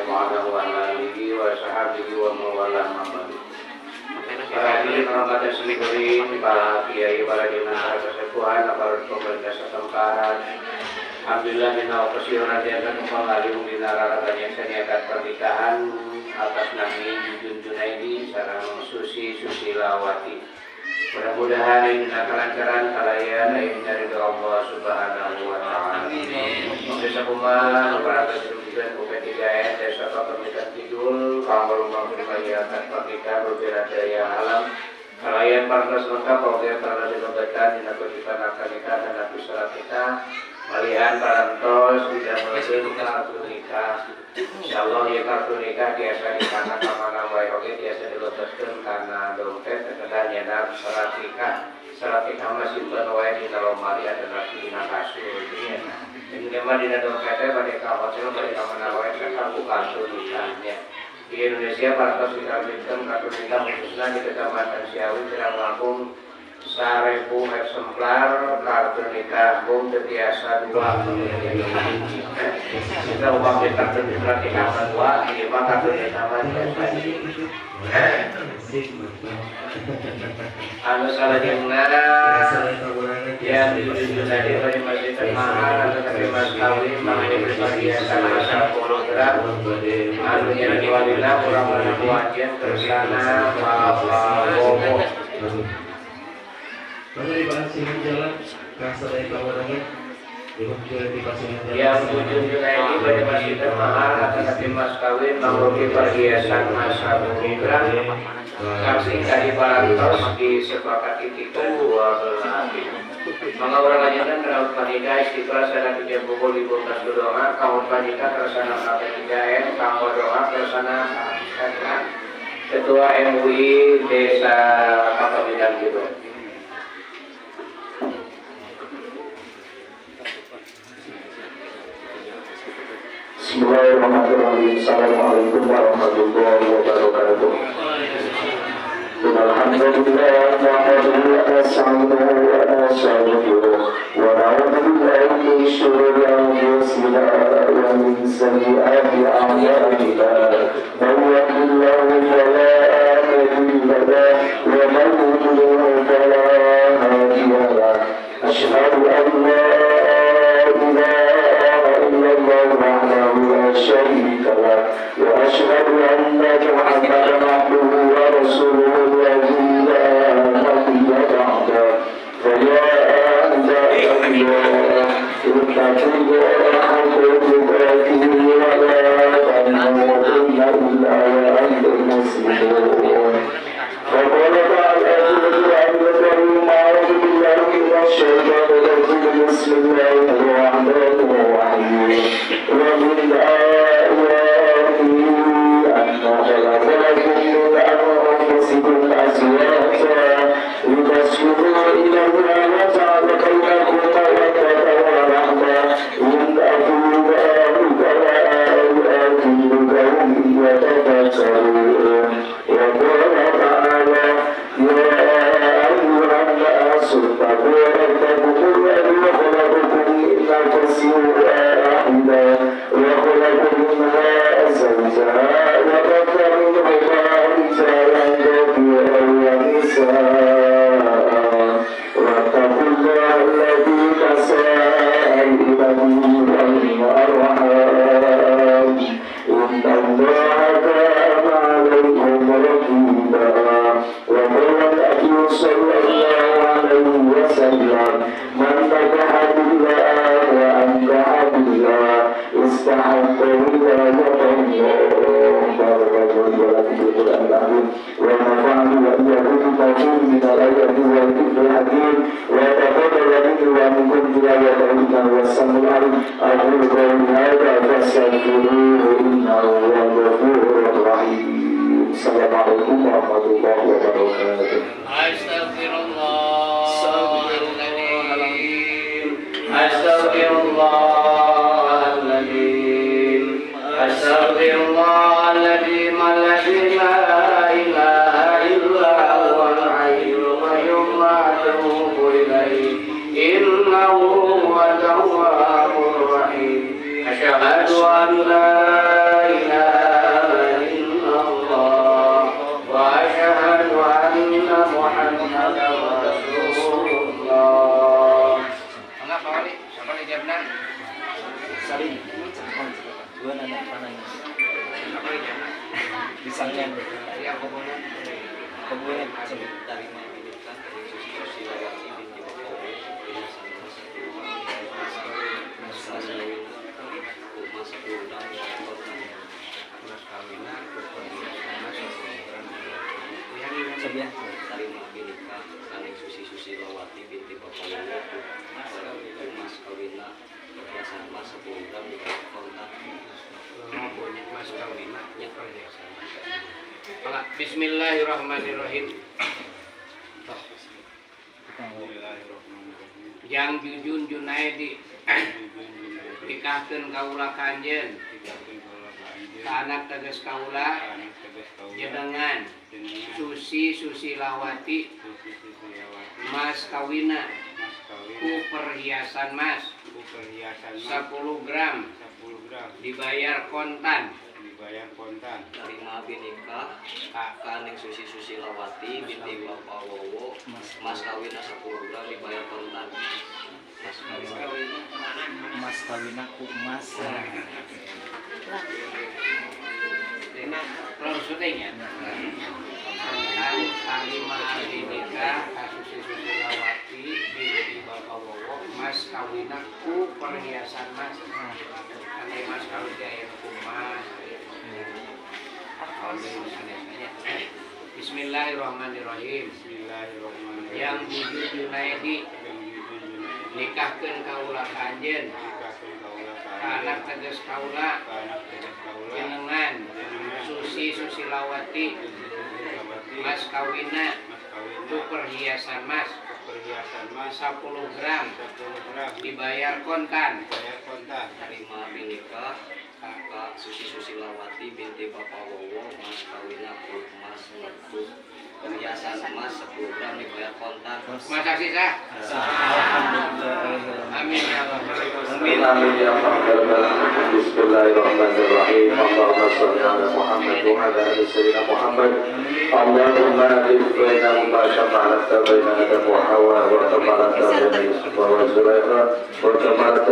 subhanahu wa alihi wa sahbihi wa mawalah mamadu. Para hadirin Ramadan seliburin, para kiai, para dinas kesepuhan, para pemerintah setempat. Alhamdulillah minal kesiuran diakan kembali minararakannya seniakat pernikahan atas nama Jujun Junaidi sareng Susi Susilawati. Mudah-mudahan ini kelancaran kalian ini dari Allah Subhanahu wa taala. Bisa kumaha para kesulitan UP3N desa pernikahan kidul kaum rumah berbahagia pernikahan berbeda daya alam. Kalian pantas lengkap oke para dinobatkan dina kehidupan akademika dan akusara kita. Malihan parantos tidak melakukan kartu nikah. Insyaallah ya kartu nikah biasa di kana kamana wae oge biasa dilotoskeun kana dompet kekedan nyana salat nikah. Salat nikah mah simpen wae di lemari adalah dina kasur ya. Ini mah dina dompetnya bade ka hotel bade ka mana wae ka kartu nikahnya. Di Indonesia parantos diterbitkan kartu nikah khususnya di Kecamatan Ciawi Tirang Lampung 1000 eksemplar kartu nikah bung terbiasa 2 kita uang di kartu nikah kedua ini mah kartu nikah biasa anu salah jengna yang dituju tadi dari masjid mahal atau dari mas kawin mengenai berbahagia sama 10 gram anu yang diwalilah kurang lebih wajian tersana bobo. Pada di Pasihan Jalan, Kasar dari Kawarangan, di Pasihan Jalan. Yang tujuh Junaidi pada masjid mahal atas mas kawin menguruki perhiasan masa berhijrah. Saksi tadi parantos disepakati itu 12. Mengawaran lanjutan terawat panika istiqlal sana 3 pukul di buntas doa. Kawan panika tersana KP3N, kawan doa tersana Ketua MUI Desa Kapamidan gitu. Bismillahirrahmanirrahim. Assalamualaikum warahmatullahi wabarakatuh. Alhamdulillah nahmaduhu wa nasta'inuhu wa nastaghfiruh wa na'udzu billahi min shururi anfusina wa min sayyiati a'malina. Man yahdihillahu fala mudilla lahu wa man yudlil fala hadiya lahu. Asyhadu an la ilaha illallah wahdahu la syarika lahu wa asyhadu anna Muhammadan abduhu wa rasuluhu الذي لا نبي بعده فيا أعداء الله اتقوا الله حق تقاته ولا تموتن إلا وأنتم مسلمون فقال تعالى في القرآن الكريم أعوذ بالله من الشيطان الرجيم بسم الله الرحمن الرحيم ومن آياته أن خلق لكم من أنفسكم أزواجا لتسكنوا إليها وجعل بينكم مودة ورحمة إن في ذلك لآيات لقوم يتفكرون وقال تعالى يا أيها الناس اتقوا ربكم الذي خلقكم من نفس واحدة وخلق منها زوجها وبث منهما رجالا كثيرا ونساء واتقوا الله الذي تساءلون به والأرحام إن الله كان عليكم رقيبا وقال النبي صلى الله عليه وسلم من نكح بالله وأنكح بالله استحق ولاية الله بارك الله في القرآن العظيم ونفعني وإياكم بما من الآيات والذكر الحكيم وتقبل مني ومنكم تلاوة إنه هو السميع العليم أقول قولي هذا فاستغفروه إنه هو الغفور الرحيم السلام عليكم ورحمة الله وبركاته. أستغفر الله العظيم أستغفر الله العظيم أستغفر الله العظيم الذي لا إله إلا هو الحي القيوم وأتوب إليه إنه هو التواب الرحيم أشهد أن لا إله Tujuan anak panahnya. Apa ijana? Disangkan. Ya kemudian Kemudian Tarima Binika dari Susi Lawati binti Bapawi Bina Sama Masa Pulang mas kawinan keperhiasan seseorang yang ini sebian. Tarima Binika Kaning Susi Lawati binti Bapawi Mas Kawina Perhiasan Masa Pulang di kontak maupun mas kawinan yang perhiasan. Kalau Bismillahirrahmanirrahim. Yang Jujun Junaidi nikahkeun kaula kanjeun anak tegas kaula jenengan Susi Susilawati mas kawina ku perhiasan mas 10 gram dibayar kontan. Tarima Binika Kaning Susi Lawati binti Bapak Wowo Mas Kawina 10 gram dibayar kontan. Mas kawin aku mas. Terus syutingnya kontan Tarima Binika Susi Susilawati binti Bapak Wowo mas kawina ku perhiasan mas. Kan mas kawin dia yang kumas. Bismillahirrahmanirrahim. Yang Jujun Junaidi nikahkeun kaula kanjeun anak tegas kaula jenengan Susi Susilawati mas kawina ku perhiasan mas 10 gram dibayar kontan. Tarima Binika Kakak Susi Lawati binti Bapak Wowo Mas Kawina Mas perhiasan emas 10 gram dibayar kontan. Masa sisa? Amin ya Allah. Amin ya Allah. Bismillahirrahmanirrahim. Allahumma shalli ala Muhammad wa ala ali sayyidina Muhammad. Allahumma alif baina ma syafa'at baina Adam wa Hawa wa tabarak baina Yusuf wa Zulaikha wa tabarak